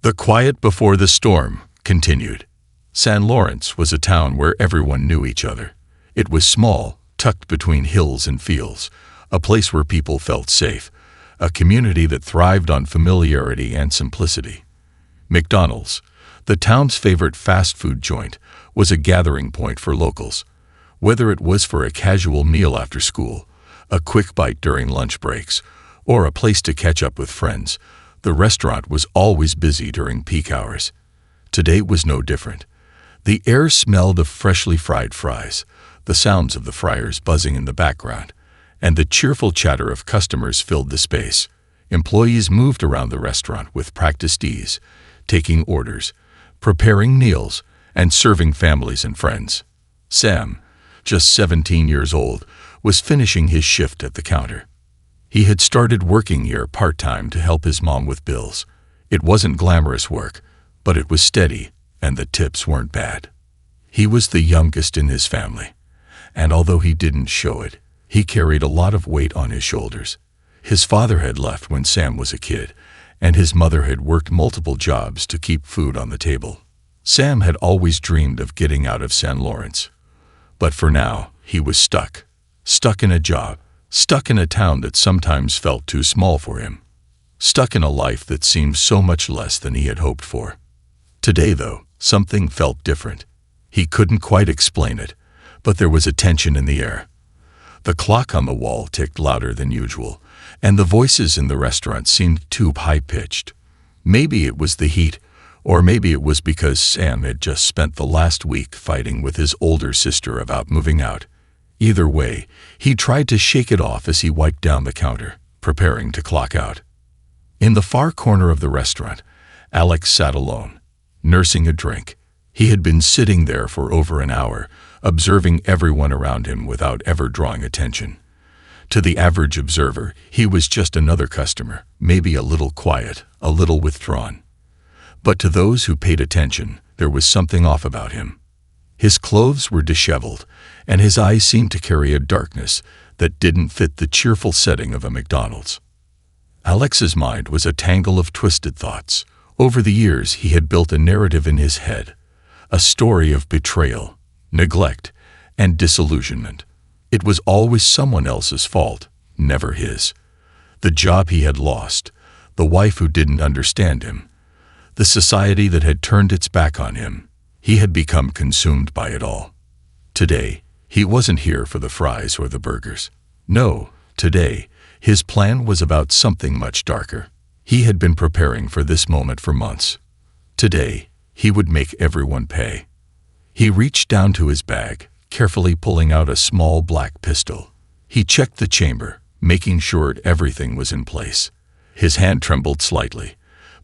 The quiet before the storm continued. San Lawrence was a town where everyone knew each other. It was small, tucked between hills and fields, a place where people felt safe, a community that thrived on familiarity and simplicity. McDonald's, the town's favorite fast food joint, was a gathering point for locals. Whether it was for a casual meal after school, a quick bite during lunch breaks, or a place to catch up with friends, the restaurant was always busy during peak hours. Today was no different. The air smelled of freshly fried fries, the sounds of the fryers buzzing in the background, and the cheerful chatter of customers filled the space. Employees moved around the restaurant with practiced ease, taking orders, preparing meals, and serving families and friends. Sam, just 17 years old, was finishing his shift at the counter. He had started working here part-time to help his mom with bills. It wasn't glamorous work, but it was steady, and the tips weren't bad. He was the youngest in his family, and although he didn't show it, he carried a lot of weight on his shoulders. His father had left when Sam was a kid, and his mother had worked multiple jobs to keep food on the table. Sam had always dreamed of getting out of San Lawrence. But for now, he was stuck in a job, stuck in a town that sometimes felt too small for him, stuck in a life that seemed so much less than he had hoped for. Today, though, something felt different. He couldn't quite explain it, but there was a tension in the air. The clock on the wall ticked louder than usual, and the voices in the restaurant seemed too high-pitched. Maybe it was the heat, or maybe it was because Sam had just spent the last week fighting with his older sister about moving out. Either way, he tried to shake it off as he wiped down the counter, preparing to clock out. In the far corner of the restaurant, Alex sat alone, nursing a drink. He had been sitting there for over an hour, observing everyone around him without ever drawing attention. To the average observer, he was just another customer, maybe a little quiet, a little withdrawn. But to those who paid attention, there was something off about him. His clothes were disheveled, and his eyes seemed to carry a darkness that didn't fit the cheerful setting of a McDonald's. Alex's mind was a tangle of twisted thoughts. Over the years, he had built a narrative in his head, a story of betrayal, neglect, and disillusionment. It was always someone else's fault, never his. The job he had lost, the wife who didn't understand him, the society that had turned its back on him. He had become consumed by it all. Today, he wasn't here for the fries or the burgers. No, today, his plan was about something much darker. He had been preparing for this moment for months. Today, he would make everyone pay. He reached down to his bag, carefully pulling out a small black pistol. He checked the chamber, making sure everything was in place. His hand trembled slightly,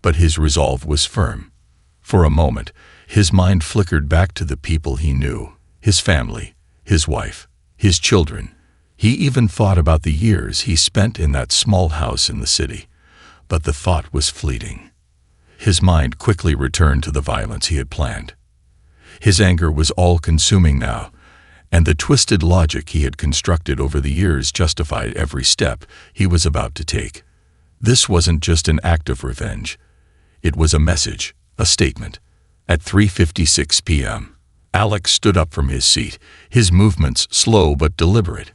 but his resolve was firm. For a moment, his mind flickered back to the people he knew, his family, his wife, his children. He even thought about the years he spent in that small house in the city, but the thought was fleeting. His mind quickly returned to the violence he had planned. His anger was all-consuming now, and the twisted logic he had constructed over the years justified every step he was about to take. This wasn't just an act of revenge. It was a message, a statement. At 3:56 p.m., Alex stood up from his seat, his movements slow but deliberate.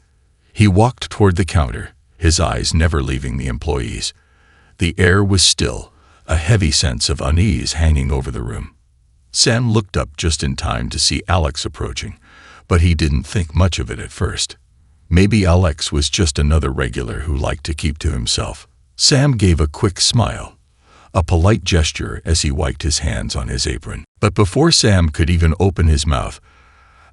He walked toward the counter, his eyes never leaving the employees. The air was still, a heavy sense of unease hanging over the room. Sam looked up just in time to see Alex approaching, but he didn't think much of it at first. Maybe Alex was just another regular who liked to keep to himself. Sam gave a quick smile, a polite gesture as he wiped his hands on his apron. But before Sam could even open his mouth,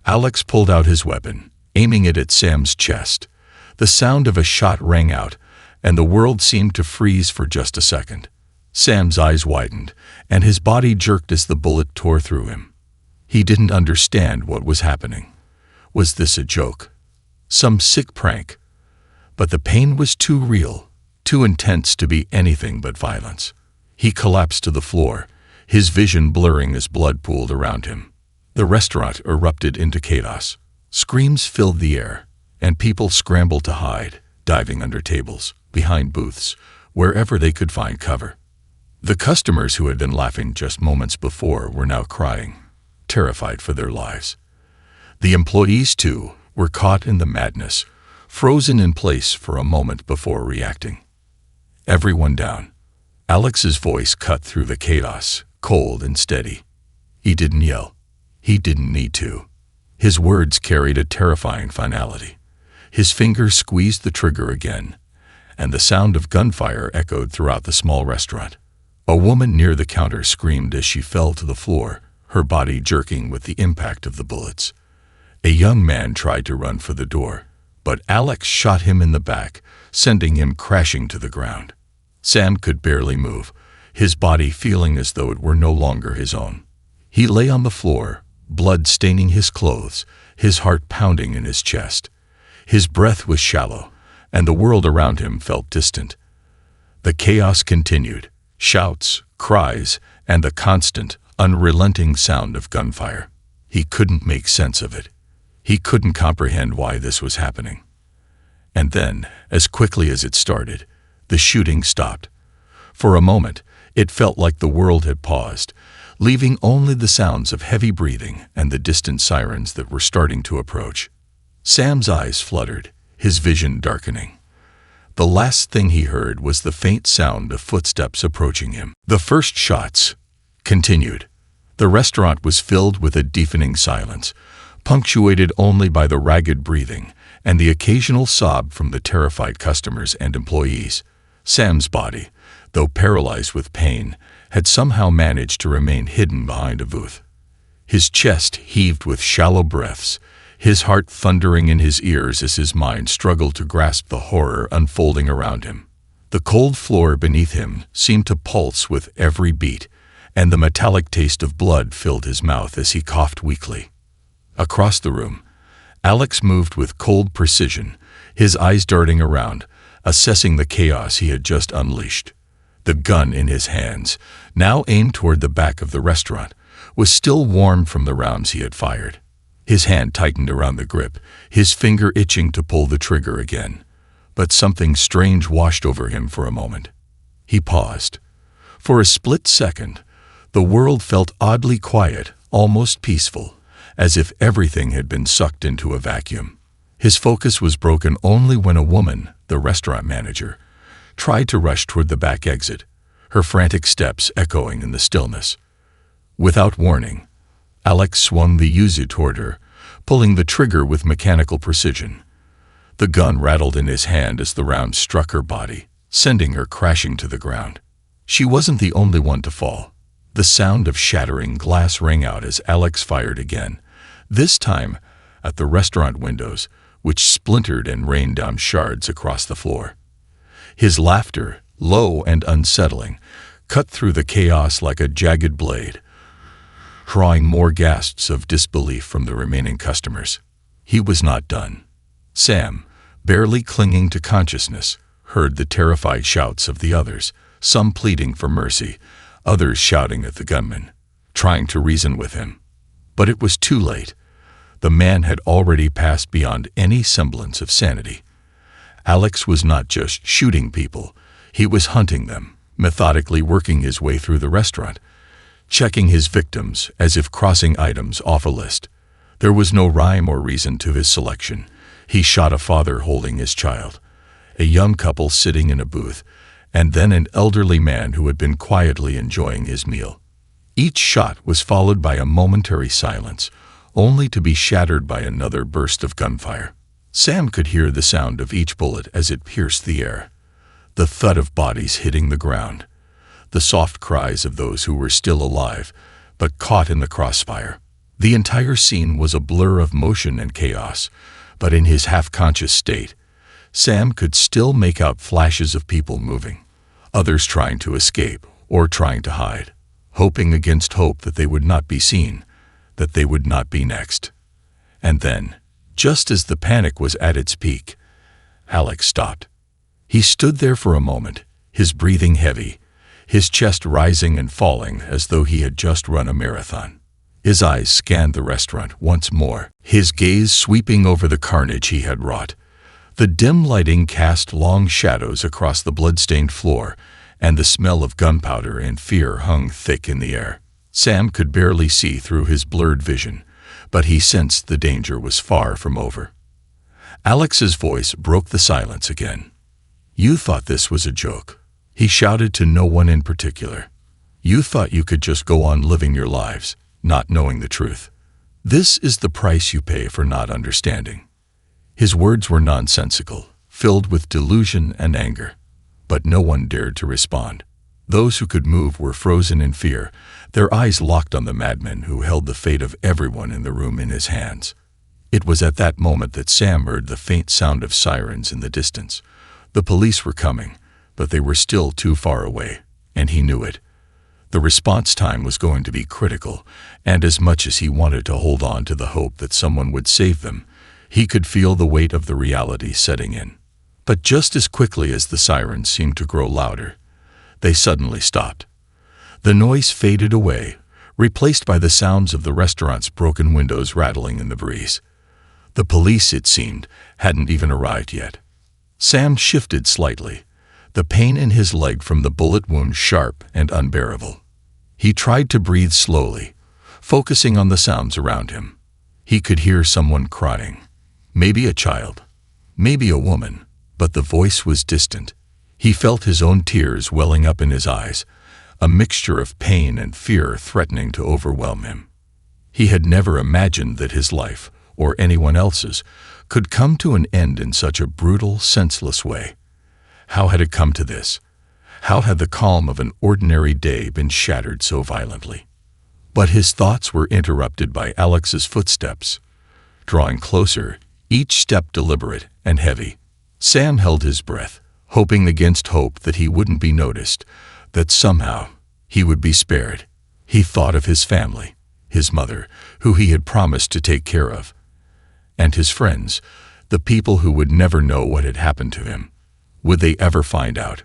Alex pulled out his weapon, aiming it at Sam's chest. The sound of a shot rang out, and the world seemed to freeze for just a second. Sam's eyes widened, and his body jerked as the bullet tore through him. He didn't understand what was happening. Was this a joke? Some sick prank? But the pain was too real, too intense to be anything but violence. He collapsed to the floor, his vision blurring as blood pooled around him. The restaurant erupted into chaos. Screams filled the air, and people scrambled to hide, diving under tables, behind booths, wherever they could find cover. The customers who had been laughing just moments before were now crying, terrified for their lives. The employees, too, were caught in the madness, frozen in place for a moment before reacting. Everyone down. Alex's voice cut through the chaos, cold and steady. He didn't yell. He didn't need to. His words carried a terrifying finality. His fingers squeezed the trigger again, and the sound of gunfire echoed throughout the small restaurant. A woman near the counter screamed as she fell to the floor, her body jerking with the impact of the bullets. A young man tried to run for the door, but Alex shot him in the back, sending him crashing to the ground. Sam could barely move, his body feeling as though it were no longer his own. He lay on the floor, blood staining his clothes, his heart pounding in his chest. His breath was shallow, and the world around him felt distant. The chaos continued, shouts, cries, and the constant, unrelenting sound of gunfire. He couldn't make sense of it. He couldn't comprehend why this was happening. And then, as quickly as it started, the shooting stopped. For a moment, it felt like the world had paused, leaving only the sounds of heavy breathing and the distant sirens that were starting to approach. Sam's eyes fluttered, his vision darkening. The last thing he heard was the faint sound of footsteps approaching him. The first shots continued. The restaurant was filled with a deafening silence, punctuated only by the ragged breathing and the occasional sob from the terrified customers and employees. Sam's body, though paralyzed with pain, had somehow managed to remain hidden behind a booth. His chest heaved with shallow breaths, his heart thundering in his ears as his mind struggled to grasp the horror unfolding around him. The cold floor beneath him seemed to pulse with every beat, and the metallic taste of blood filled his mouth as he coughed weakly. Across the room, Alex moved with cold precision, his eyes darting around, assessing the chaos he had just unleashed. The gun in his hands, now aimed toward the back of the restaurant, was still warm from the rounds he had fired. His hand tightened around the grip, his finger itching to pull the trigger again. But something strange washed over him for a moment. He paused. For a split second, the world felt oddly quiet, almost peaceful, as if everything had been sucked into a vacuum. His focus was broken only when a woman, the restaurant manager, tried to rush toward the back exit, her frantic steps echoing in the stillness. Without warning, Alex swung the Uzi toward her, pulling the trigger with mechanical precision. The gun rattled in his hand as the round struck her body, sending her crashing to the ground. She wasn't the only one to fall. The sound of shattering glass rang out as Alex fired again, this time at the restaurant windows, which splintered and rained down shards across the floor. His laughter, low and unsettling, cut through the chaos like a jagged blade, drawing more gasps of disbelief from the remaining customers. He was not done. Sam, barely clinging to consciousness, heard the terrified shouts of the others, some pleading for mercy, others shouting at the gunman, trying to reason with him. But it was too late. The man had already passed beyond any semblance of sanity. Alex was not just shooting people, he was hunting them, methodically working his way through the restaurant, checking his victims as if crossing items off a list. There was no rhyme or reason to his selection. He shot a father holding his child, a young couple sitting in a booth, and then an elderly man who had been quietly enjoying his meal. Each shot was followed by a momentary silence, only to be shattered by another burst of gunfire. Sam could hear the sound of each bullet as it pierced the air, the thud of bodies hitting the ground, the soft cries of those who were still alive, but caught in the crossfire. The entire scene was a blur of motion and chaos, but in his half-conscious state, Sam could still make out flashes of people moving, others trying to escape or trying to hide, hoping against hope that they would not be seen, that they would not be next. And then, just as the panic was at its peak, Alex stopped. He stood there for a moment, his breathing heavy, his chest rising and falling as though he had just run a marathon. His eyes scanned the restaurant once more, his gaze sweeping over the carnage he had wrought. The dim lighting cast long shadows across the blood-stained floor, and the smell of gunpowder and fear hung thick in the air. Sam could barely see through his blurred vision, but he sensed the danger was far from over. Alex's voice broke the silence again. "You thought this was a joke," he shouted to no one in particular. "You thought you could just go on living your lives, not knowing the truth. This is the price you pay for not understanding." His words were nonsensical, filled with delusion and anger, but no one dared to respond. Those who could move were frozen in fear, their eyes locked on the madman who held the fate of everyone in the room in his hands. It was at that moment that Sam heard the faint sound of sirens in the distance. The police were coming, but they were still too far away, and he knew it. The response time was going to be critical, and as much as he wanted to hold on to the hope that someone would save them, he could feel the weight of the reality setting in. But just as quickly as the sirens seemed to grow louder, they suddenly stopped. The noise faded away, replaced by the sounds of the restaurant's broken windows rattling in the breeze. The police, it seemed, hadn't even arrived yet. Sam shifted slightly, the pain in his leg from the bullet wound sharp and unbearable. He tried to breathe slowly, focusing on the sounds around him. He could hear someone crying, maybe a child, maybe a woman, but the voice was distant. He felt his own tears welling up in his eyes, a mixture of pain and fear threatening to overwhelm him. He had never imagined that his life, or anyone else's, could come to an end in such a brutal, senseless way. How had it come to this? How had the calm of an ordinary day been shattered so violently? But his thoughts were interrupted by Alex's footsteps, drawing closer, each step deliberate and heavy. Sam held his breath, hoping against hope that he wouldn't be noticed, that somehow he would be spared. He thought of his family, his mother, who he had promised to take care of, and his friends, the people who would never know what had happened to him. Would they ever find out?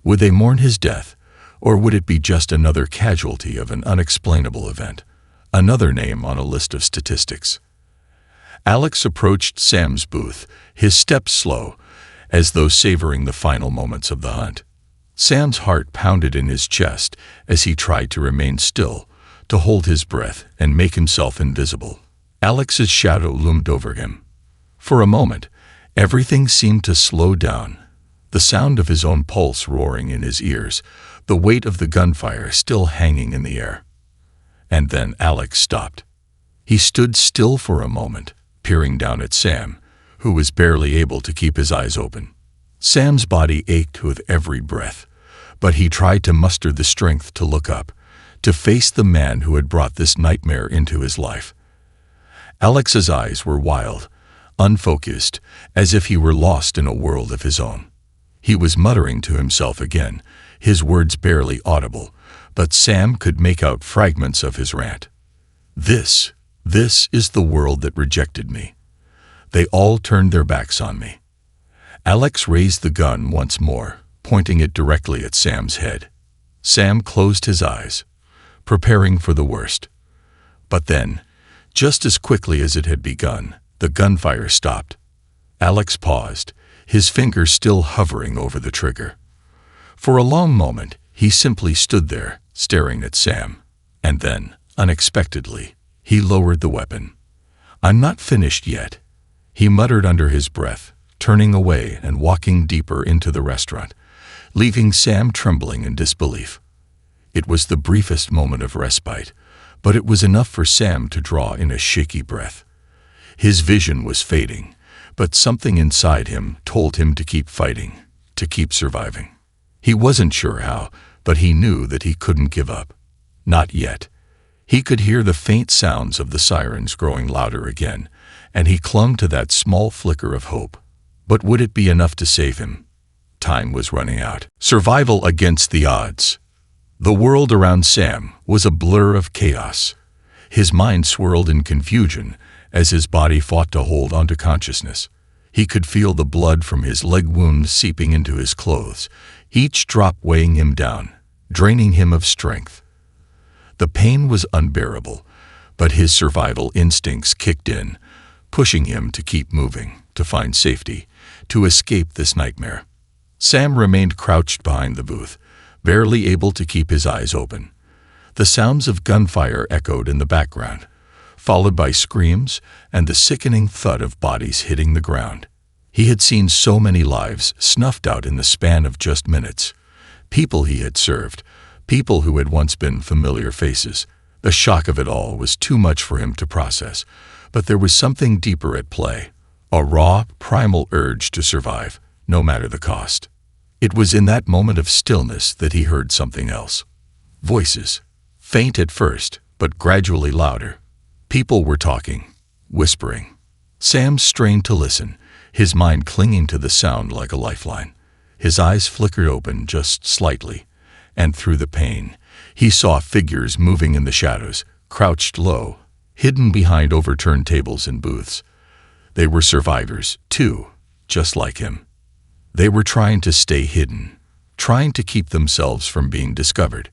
Would they mourn his death, or would it be just another casualty of an unexplainable event, another name on a list of statistics? Alex approached Sam's booth, his steps slow, as though savoring the final moments of the hunt. Sam's heart pounded in his chest as he tried to remain still, to hold his breath and make himself invisible. Alex's shadow loomed over him. For a moment, everything seemed to slow down, the sound of his own pulse roaring in his ears, the weight of the gunfire still hanging in the air. And then Alex stopped. He stood still for a moment, peering down at Sam, who was barely able to keep his eyes open. Sam's body ached with every breath, but he tried to muster the strength to look up, to face the man who had brought this nightmare into his life. Alex's eyes were wild, unfocused, as if he were lost in a world of his own. He was muttering to himself again, his words barely audible, but Sam could make out fragments of his rant. This is the world that rejected me. They all turned their backs on me." Alex raised the gun once more, pointing it directly at Sam's head. Sam closed his eyes, preparing for the worst. But then, just as quickly as it had begun, the gunfire stopped. Alex paused, his fingers still hovering over the trigger. For a long moment, he simply stood there, staring at Sam. And then, unexpectedly, he lowered the weapon. "I'm not finished yet," he muttered under his breath, turning away and walking deeper into the restaurant, leaving Sam trembling in disbelief. It was the briefest moment of respite, but it was enough for Sam to draw in a shaky breath. His vision was fading, but something inside him told him to keep fighting, to keep surviving. He wasn't sure how, but he knew that he couldn't give up. Not yet. He could hear the faint sounds of the sirens growing louder again, and he clung to that small flicker of hope. But would it be enough to save him? Time was running out. Survival against the odds. The world around Sam was a blur of chaos. His mind swirled in confusion as his body fought to hold onto consciousness. He could feel the blood from his leg wound seeping into his clothes, each drop weighing him down, draining him of strength. The pain was unbearable, but his survival instincts kicked in, pushing him to keep moving, to find safety, to escape this nightmare. Sam remained crouched behind the booth, barely able to keep his eyes open. The sounds of gunfire echoed in the background, followed by screams and the sickening thud of bodies hitting the ground. He had seen so many lives snuffed out in the span of just minutes. People he had served, people who had once been familiar faces. The shock of it all was too much for him to process, but there was something deeper at play, a raw, primal urge to survive, no matter the cost. It was in that moment of stillness that he heard something else. Voices, faint at first, but gradually louder. People were talking, whispering. Sam strained to listen, his mind clinging to the sound like a lifeline. His eyes flickered open just slightly, and through the pain, he saw figures moving in the shadows, crouched low, hidden behind overturned tables and booths. They were survivors, too, just like him. They were trying to stay hidden, trying to keep themselves from being discovered.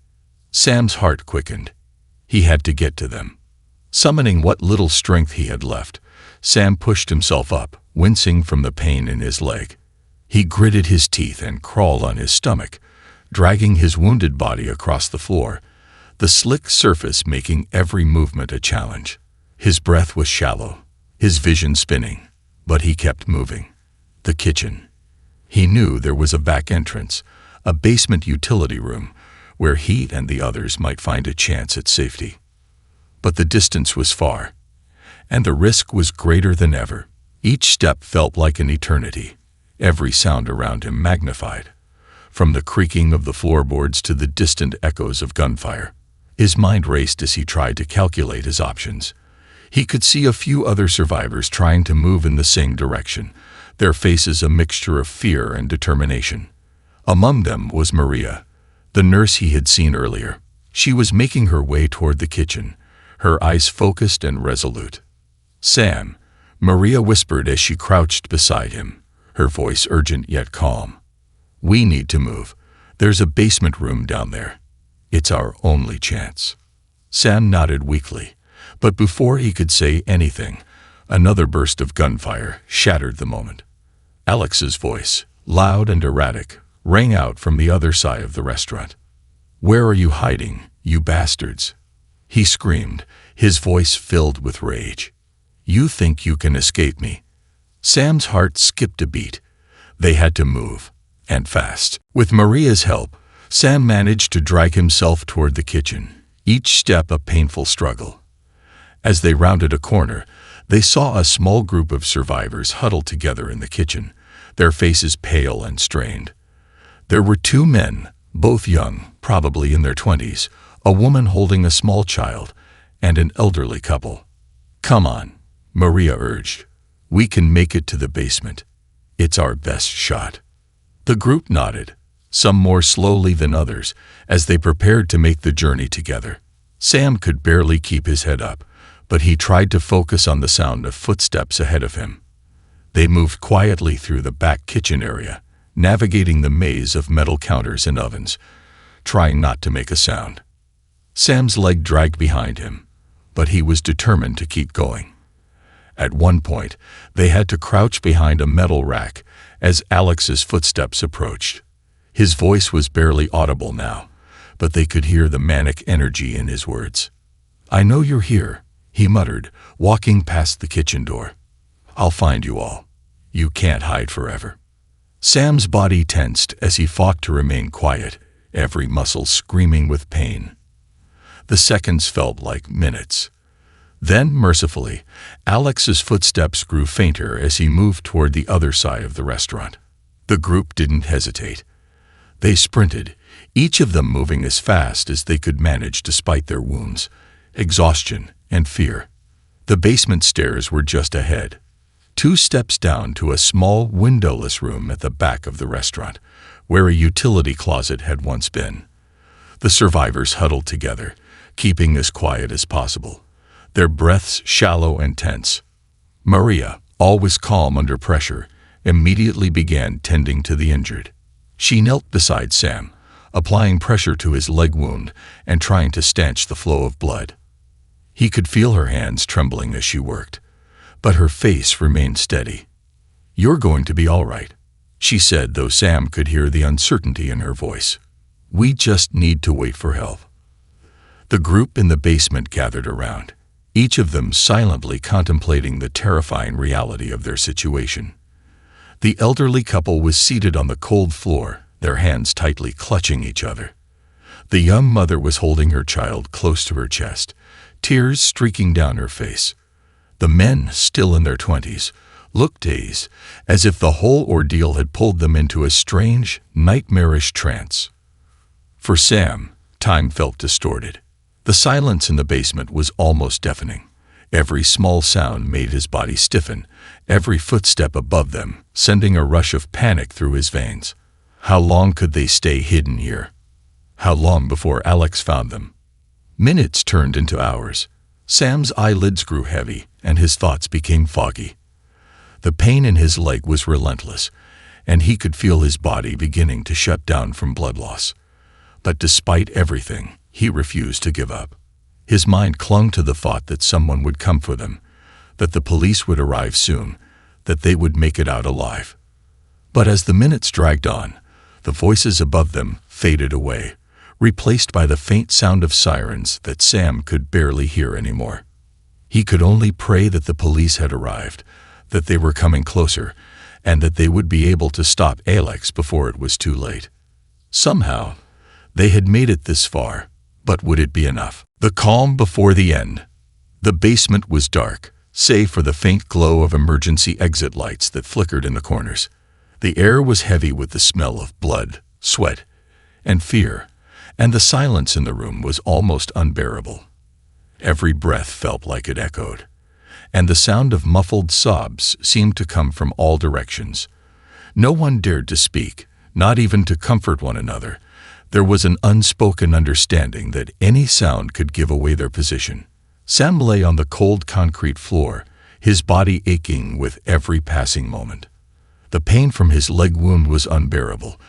Sam's heart quickened. He had to get to them. Summoning what little strength he had left, Sam pushed himself up, wincing from the pain in his leg. He gritted his teeth and crawled on his stomach, dragging his wounded body across the floor, the slick surface making every movement a challenge. His breath was shallow, his vision spinning, but he kept moving. The kitchen. He knew there was a back entrance, a basement utility room, where he and the others might find a chance at safety. But the distance was far, and the risk was greater than ever. Each step felt like an eternity, every sound around him magnified, from the creaking of the floorboards to the distant echoes of gunfire. His mind raced as he tried to calculate his options. He could see a few other survivors trying to move in the same direction, their faces a mixture of fear and determination. Among them was Maria, the nurse he had seen earlier. She was making her way toward the kitchen, her eyes focused and resolute. "Sam," Maria whispered as she crouched beside him, her voice urgent yet calm. "We need to move. There's a basement room down there. It's our only chance." Sam nodded weakly, but before he could say anything, another burst of gunfire shattered the moment. Alex's voice, loud and erratic, rang out from the other side of the restaurant. "Where are you hiding, you bastards?" he screamed, his voice filled with rage. "You think you can escape me?" Sam's heart skipped a beat. They had to move, and fast. With Maria's help, Sam managed to drag himself toward the kitchen, each step a painful struggle. As they rounded a corner, they saw a small group of survivors huddled together in the kitchen, their faces pale and strained. There were two men, both young, probably in their 20s, a woman holding a small child, and an elderly couple. "Come on," Maria urged. "We can make it to the basement. It's our best shot." The group nodded, some more slowly than others, as they prepared to make the journey together. Sam could barely keep his head up, but he tried to focus on the sound of footsteps ahead of him. They moved quietly through the back kitchen area, navigating the maze of metal counters and ovens, trying not to make a sound. Sam's leg dragged behind him, but he was determined to keep going. At one point, they had to crouch behind a metal rack as Alex's footsteps approached. His voice was barely audible now, but they could hear the manic energy in his words. "I know you're here," he muttered, walking past the kitchen door. "I'll find you all. You can't hide forever." Sam's body tensed as he fought to remain quiet, every muscle screaming with pain. The seconds felt like minutes. Then, mercifully, Alex's footsteps grew fainter as he moved toward the other side of the restaurant. The group didn't hesitate. They sprinted, each of them moving as fast as they could manage despite their wounds, exhaustion, and fear. The basement stairs were just ahead, 2 steps down to a small, windowless room at the back of the restaurant, where a utility closet had once been. The survivors huddled together, keeping as quiet as possible, their breaths shallow and tense. Maria, always calm under pressure, immediately began tending to the injured. She knelt beside Sam, applying pressure to his leg wound and trying to stanch the flow of blood. He could feel her hands trembling as she worked, but her face remained steady. "You're going to be all right," she said, though Sam could hear the uncertainty in her voice. We just need to wait for help." The group in the basement gathered around, each of them silently contemplating the terrifying reality of their situation. The elderly couple was seated on the cold floor, their hands tightly clutching each other. The young mother was holding her child close to her chest, tears streaking down her face. The men, still in their 20s, looked dazed, as if the whole ordeal had pulled them into a strange, nightmarish trance. For Sam, time felt distorted. The silence in the basement was almost deafening. Every small sound made his body stiffen, every footstep above them sending a rush of panic through his veins. How long could they stay hidden here? How long before Alex found them? Minutes turned into hours. Sam's eyelids grew heavy, and his thoughts became foggy. The pain in his leg was relentless, and he could feel his body beginning to shut down from blood loss. But despite everything, he refused to give up. His mind clung to the thought that someone would come for them, that the police would arrive soon, that they would make it out alive. But as the minutes dragged on, the voices above them faded away, replaced by the faint sound of sirens that Sam could barely hear anymore. He could only pray that the police had arrived, that they were coming closer, and that they would be able to stop Alex before it was too late. Somehow, they had made it this far, but would it be enough? The calm before the end. The basement was dark, save for the faint glow of emergency exit lights that flickered in the corners. The air was heavy with the smell of blood, sweat, and fear, and the silence in the room was almost unbearable. Every breath felt like it echoed, and the sound of muffled sobs seemed to come from all directions. No one dared to speak, not even to comfort one another. There was an unspoken understanding that any sound could give away their position. Sam lay on the cold concrete floor, his body aching with every passing moment. The pain from his leg wound was unbearable,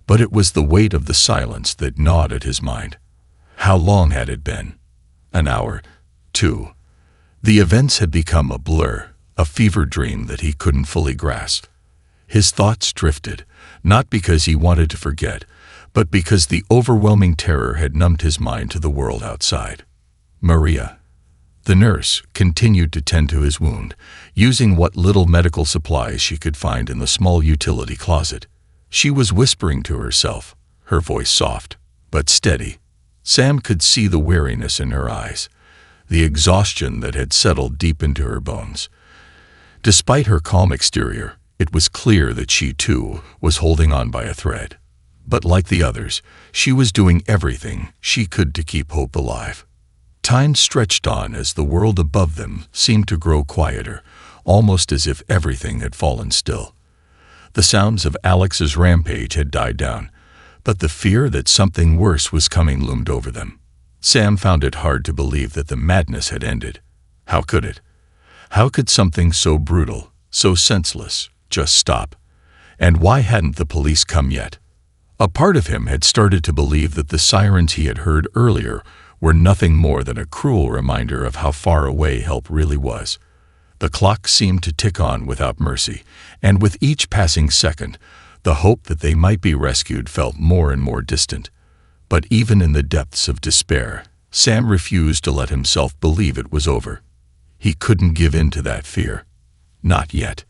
but it was the weight of the silence that gnawed at his mind. How long had it been? An hour? 2? The events had become a blur, a fever dream that he couldn't fully grasp. His thoughts drifted, not because he wanted to forget, but because the overwhelming terror had numbed his mind to the world outside. Maria, the nurse, continued to tend to his wound, using what little medical supplies she could find in the small utility closet. She was whispering to herself, her voice soft, but steady. Sam could see the weariness in her eyes, the exhaustion that had settled deep into her bones. Despite her calm exterior, it was clear that she, too, was holding on by a thread. But like the others, she was doing everything she could to keep hope alive. Time stretched on as the world above them seemed to grow quieter, almost as if everything had fallen still. The sounds of Alex's rampage had died down, but the fear that something worse was coming loomed over them. Sam found it hard to believe that the madness had ended. How could it? How could something so brutal, so senseless, just stop? And why hadn't the police come yet? A part of him had started to believe that the sirens he had heard earlier were nothing more than a cruel reminder of how far away help really was. The clock seemed to tick on without mercy, and with each passing second, the hope that they might be rescued felt more and more distant. But even in the depths of despair, Sam refused to let himself believe it was over. He couldn't give in to that fear. Not yet.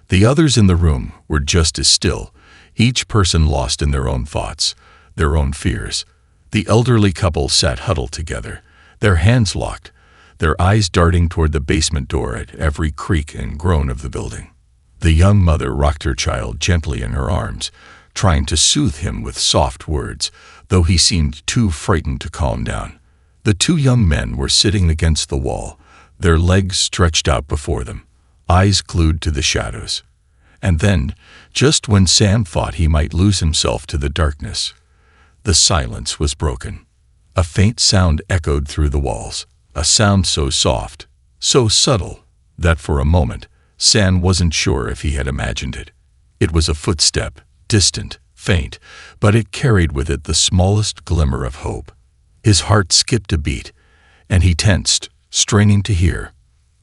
The others in the room were just as still, each person lost in their own thoughts, their own fears. The elderly couple sat huddled together, their hands locked, their eyes darting toward the basement door at every creak and groan of the building. The young mother rocked her child gently in her arms, trying to soothe him with soft words, though he seemed too frightened to calm down. The two young men were sitting against the wall, their legs stretched out before them, eyes glued to the shadows. And then, just when Sam thought he might lose himself to the darkness, the silence was broken. A faint sound echoed through the walls, a sound so soft, so subtle, that for a moment, Sam wasn't sure if he had imagined it. It was a footstep, distant, faint, but it carried with it the smallest glimmer of hope. His heart skipped a beat, and he tensed, straining to hear.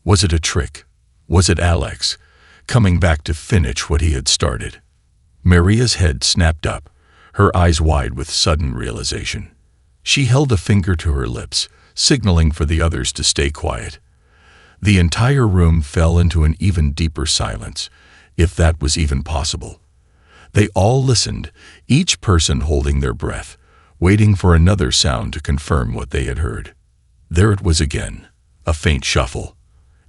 Was it a trick? Was it Alex, coming back to finish what he had started? Maria's head snapped up, her eyes wide with sudden realization. She held a finger to her lips, signaling for the others to stay quiet. The entire room fell into an even deeper silence, if that was even possible. They all listened, each person holding their breath, waiting for another sound to confirm what they had heard. There it was again, a faint shuffle.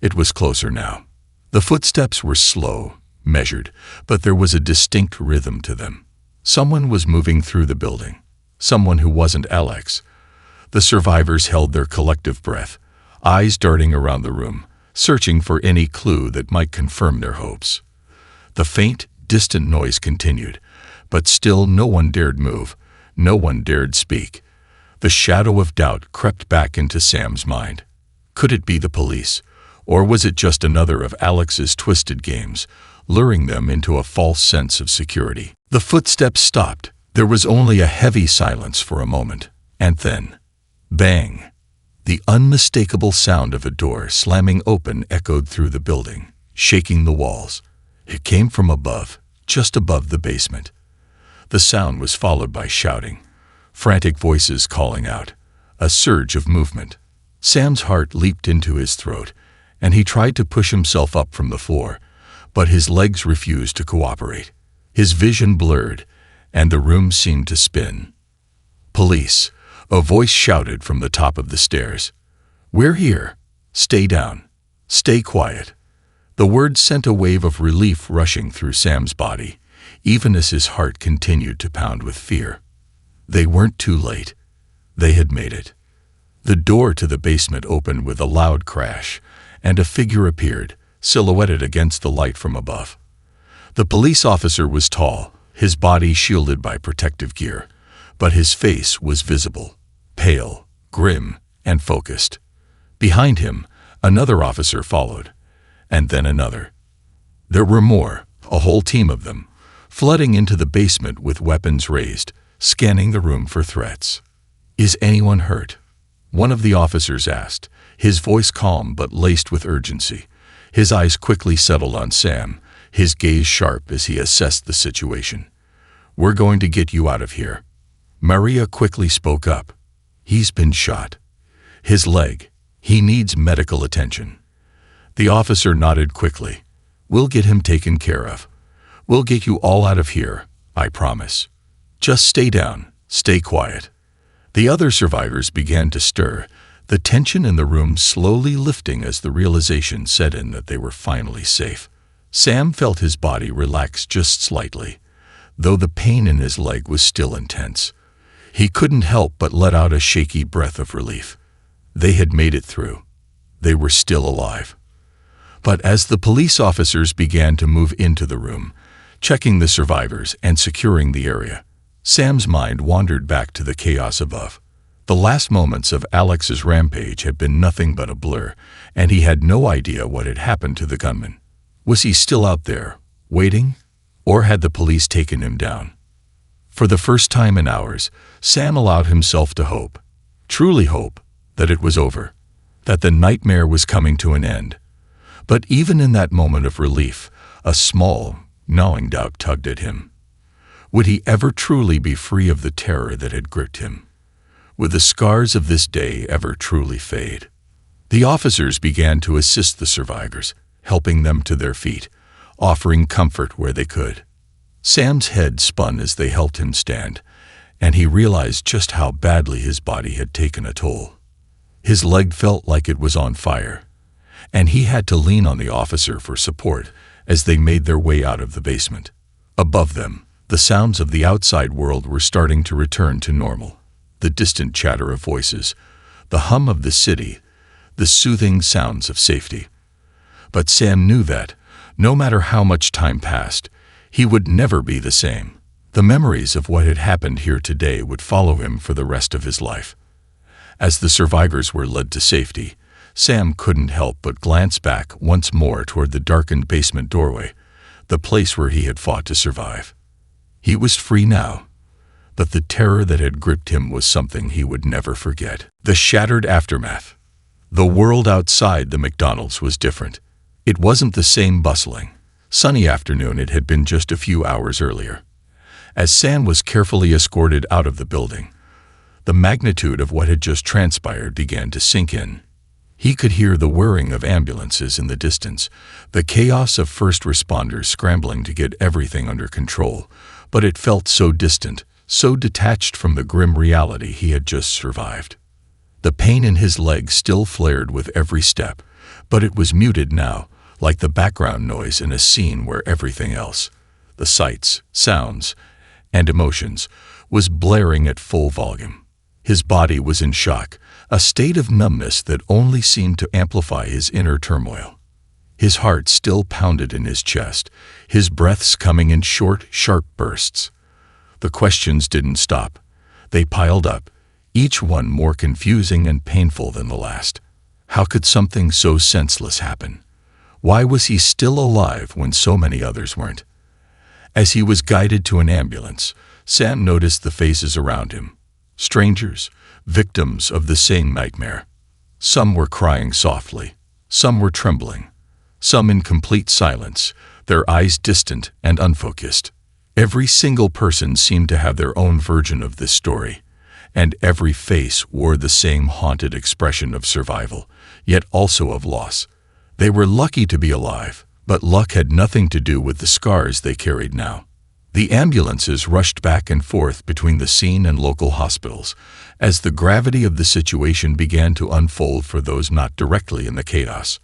It was closer now. The footsteps were slow, measured, but there was a distinct rhythm to them. Someone was moving through the building. Someone who wasn't Alex. The survivors held their collective breath, eyes darting around the room, searching for any clue that might confirm their hopes. The faint, distant noise continued, but still no one dared move, no one dared speak. The shadow of doubt crept back into Sam's mind. Could it be the police, or was it just another of Alex's twisted games, luring them into a false sense of security? The footsteps stopped. There was only a heavy silence for a moment, and then, bang! The unmistakable sound of a door slamming open echoed through the building, shaking the walls. It came from above, just above the basement. The sound was followed by shouting, frantic voices calling out, a surge of movement. Sam's heart leaped into his throat, and he tried to push himself up from the floor, but his legs refused to cooperate. His vision blurred, and the room seemed to spin. "Police!" A voice shouted from the top of the stairs. "We're here. Stay down. Stay quiet." The words sent a wave of relief rushing through Sam's body, even as his heart continued to pound with fear. They weren't too late. They had made it. The door to the basement opened with a loud crash, and a figure appeared, silhouetted against the light from above. The police officer was tall, his body shielded by protective gear, but his face was visible, pale, grim, and focused. Behind him, another officer followed, and then another. There were more, a whole team of them, flooding into the basement with weapons raised, scanning the room for threats. "Is anyone hurt?" one of the officers asked, his voice calm but laced with urgency. His eyes quickly settled on Sam, his gaze sharp as he assessed the situation. "We're going to get you out of here." Maria quickly spoke up. "He's been shot. His leg. He needs medical attention." The officer nodded quickly. "We'll get him taken care of. We'll get you all out of here, I promise. Just stay down, stay quiet." The other survivors began to stir, the tension in the room slowly lifting as the realization set in that they were finally safe. Sam felt his body relax just slightly, though the pain in his leg was still intense. He couldn't help but let out a shaky breath of relief. They had made it through. They were still alive. But as the police officers began to move into the room, checking the survivors and securing the area, Sam's mind wandered back to the chaos above. The last moments of Alex's rampage had been nothing but a blur, and he had no idea what had happened to the gunman. Was he still out there, waiting, or had the police taken him down? For the first time in hours, Sam allowed himself to hope, truly hope, that it was over, that the nightmare was coming to an end. But even in that moment of relief, a small, gnawing doubt tugged at him. Would he ever truly be free of the terror that had gripped him? Would the scars of this day ever truly fade? The officers began to assist the survivors, helping them to their feet, offering comfort where they could. Sam's head spun as they helped him stand, and he realized just how badly his body had taken a toll. His leg felt like it was on fire, and he had to lean on the officer for support as they made their way out of the basement. Above them, the sounds of the outside world were starting to return to normal. The distant chatter of voices, the hum of the city, the soothing sounds of safety. But Sam knew that, no matter how much time passed, he would never be the same. The memories of what had happened here today would follow him for the rest of his life. As the survivors were led to safety, Sam couldn't help but glance back once more toward the darkened basement doorway, the place where he had fought to survive. He was free now, but the terror that had gripped him was something he would never forget. The shattered aftermath. The world outside the McDonald's was different. It wasn't the same bustling, sunny afternoon it had been just a few hours earlier. As Sam was carefully escorted out of the building, the magnitude of what had just transpired began to sink in. He could hear the whirring of ambulances in the distance, the chaos of first responders scrambling to get everything under control, but it felt so distant, so detached from the grim reality he had just survived. The pain in his legs still flared with every step, but it was muted now, like the background noise in a scene where everything else, the sights, sounds, and emotions, was blaring at full volume. His body was in shock, a state of numbness that only seemed to amplify his inner turmoil. His heart still pounded in his chest, his breaths coming in short, sharp bursts. The questions didn't stop. They piled up, each one more confusing and painful than the last. How could something so senseless happen? Why was he still alive when so many others weren't? As he was guided to an ambulance, Sam noticed the faces around him. Strangers, victims of the same nightmare. Some were crying softly, some were trembling, some in complete silence, their eyes distant and unfocused. Every single person seemed to have their own version of this story, and every face wore the same haunted expression of survival, yet also of loss. They were lucky to be alive, but luck had nothing to do with the scars they carried now. The ambulances rushed back and forth between the scene and local hospitals, as the gravity of the situation began to unfold for those not directly in the chaos.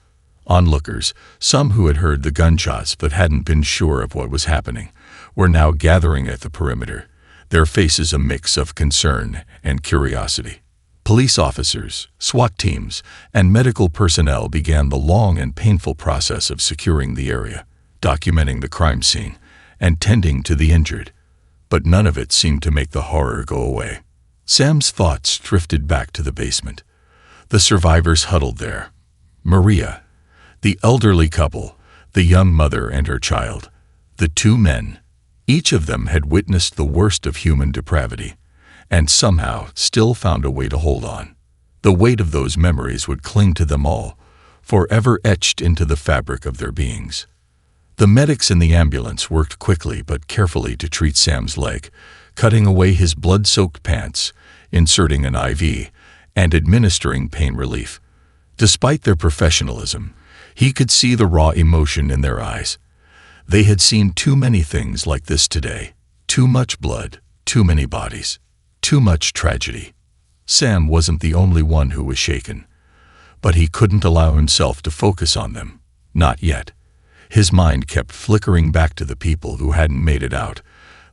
Onlookers, some who had heard the gunshots but hadn't been sure of what was happening, were now gathering at the perimeter, their faces a mix of concern and curiosity. Police officers, SWAT teams, and medical personnel began the long and painful process of securing the area, documenting the crime scene, and tending to the injured. But none of it seemed to make the horror go away. Sam's thoughts drifted back to the basement. The survivors huddled there. Maria, the elderly couple, the young mother and her child, the two men. Each of them had witnessed the worst of human depravity, and somehow still found a way to hold on. The weight of those memories would cling to them all, forever etched into the fabric of their beings. The medics in the ambulance worked quickly but carefully to treat Sam's leg, cutting away his blood-soaked pants, inserting an IV, and administering pain relief. Despite their professionalism, he could see the raw emotion in their eyes. They had seen too many things like this today. Too much blood, too many bodies, too much tragedy. Sam wasn't the only one who was shaken, but he couldn't allow himself to focus on them. Not yet. His mind kept flickering back to the people who hadn't made it out,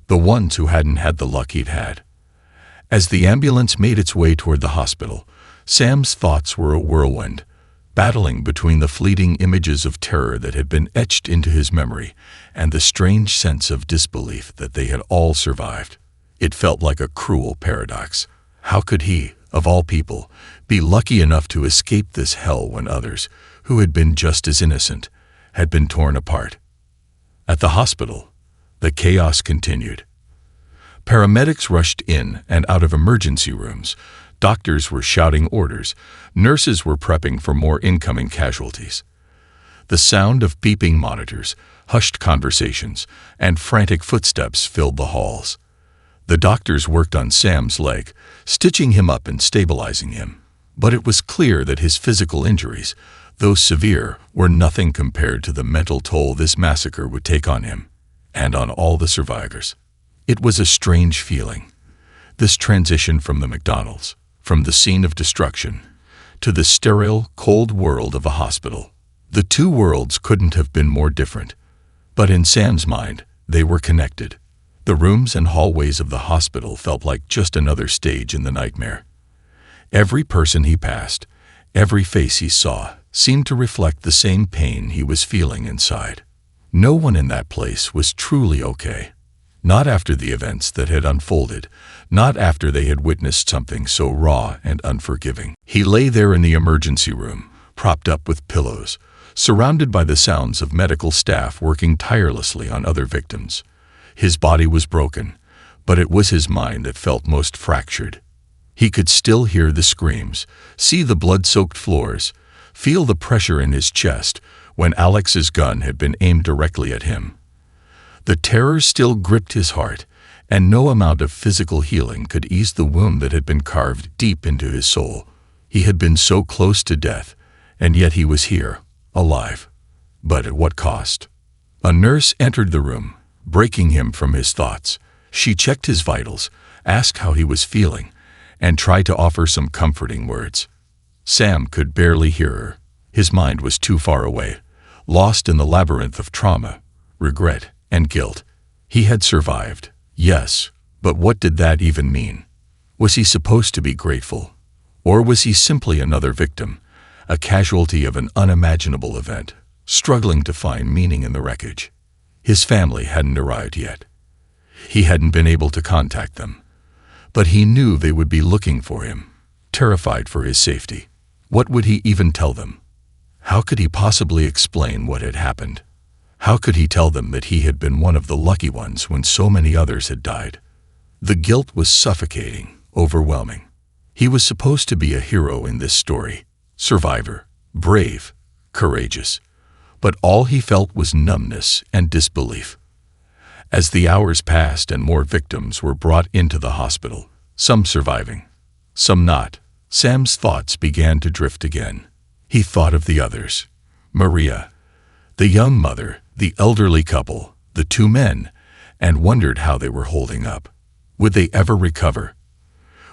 the ones who hadn't had the luck he'd had. As the ambulance made its way toward the hospital, Sam's thoughts were a whirlwind, battling between the fleeting images of terror that had been etched into his memory and the strange sense of disbelief that they had all survived. It felt like a cruel paradox. How could he, of all people, be lucky enough to escape this hell when others, who had been just as innocent, had been torn apart? At the hospital, the chaos continued. Paramedics rushed in and out of emergency rooms. Doctors were shouting orders. Nurses were prepping for more incoming casualties. The sound of beeping monitors, hushed conversations, and frantic footsteps filled the halls. The doctors worked on Sam's leg, stitching him up and stabilizing him. But it was clear that his physical injuries, though severe, were nothing compared to the mental toll this massacre would take on him, and on all the survivors. It was a strange feeling, this transition from the McDonald's, from the scene of destruction, to the sterile, cold world of a hospital. The two worlds couldn't have been more different, but in Sam's mind, they were connected. The rooms and hallways of the hospital felt like just another stage in the nightmare. Every person he passed, every face he saw, seemed to reflect the same pain he was feeling inside. No one in that place was truly okay. Not after the events that had unfolded, not after they had witnessed something so raw and unforgiving. He lay there in the emergency room, propped up with pillows, surrounded by the sounds of medical staff working tirelessly on other victims. His body was broken, but it was his mind that felt most fractured. He could still hear the screams, see the blood-soaked floors, feel the pressure in his chest when Alex's gun had been aimed directly at him. The terror still gripped his heart, and no amount of physical healing could ease the wound that had been carved deep into his soul. He had been so close to death, and yet he was here, alive. But at what cost? A nurse entered the room, breaking him from his thoughts. She checked his vitals, asked how he was feeling, and tried to offer some comforting words. Sam could barely hear her. His mind was too far away, lost in the labyrinth of trauma, regret, and guilt. He had survived, yes, but what did that even mean? Was he supposed to be grateful? Or was he simply another victim, a casualty of an unimaginable event, struggling to find meaning in the wreckage? His family hadn't arrived yet. He hadn't been able to contact them, but he knew they would be looking for him, terrified for his safety. What would he even tell them? How could he possibly explain what had happened? How could he tell them that he had been one of the lucky ones when so many others had died? The guilt was suffocating, overwhelming. He was supposed to be a hero in this story, survivor, brave, courageous. But all he felt was numbness and disbelief. As the hours passed and more victims were brought into the hospital, some surviving, some not, Sam's thoughts began to drift again. He thought of the others. Maria, the young mother, the elderly couple, the two men, and wondered how they were holding up. Would they ever recover?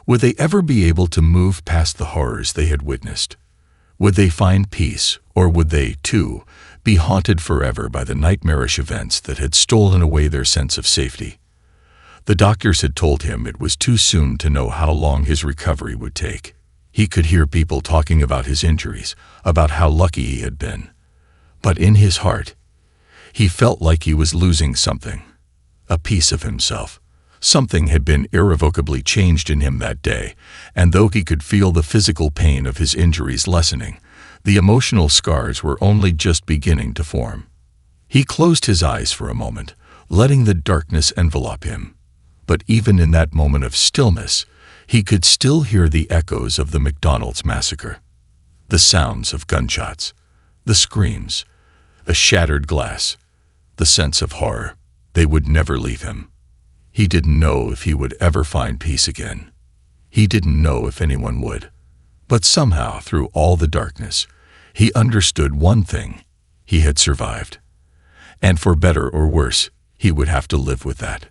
Would they ever be able to move past the horrors they had witnessed? Would they find peace, or would they, too, be haunted forever by the nightmarish events that had stolen away their sense of safety? The doctors had told him it was too soon to know how long his recovery would take. He could hear people talking about his injuries, about how lucky he had been. But in his heart, he felt like he was losing something, a piece of himself. Something had been irrevocably changed in him that day, and though he could feel the physical pain of his injuries lessening, the emotional scars were only just beginning to form. He closed his eyes for a moment, letting the darkness envelop him. But even in that moment of stillness, he could still hear the echoes of the McDonald's massacre. The sounds of gunshots, the screams, the shattered glass, the sense of horror. They would never leave him. He didn't know if he would ever find peace again. He didn't know if anyone would. But somehow, through all the darkness, he understood one thing: he had survived. And for better or worse, he would have to live with that.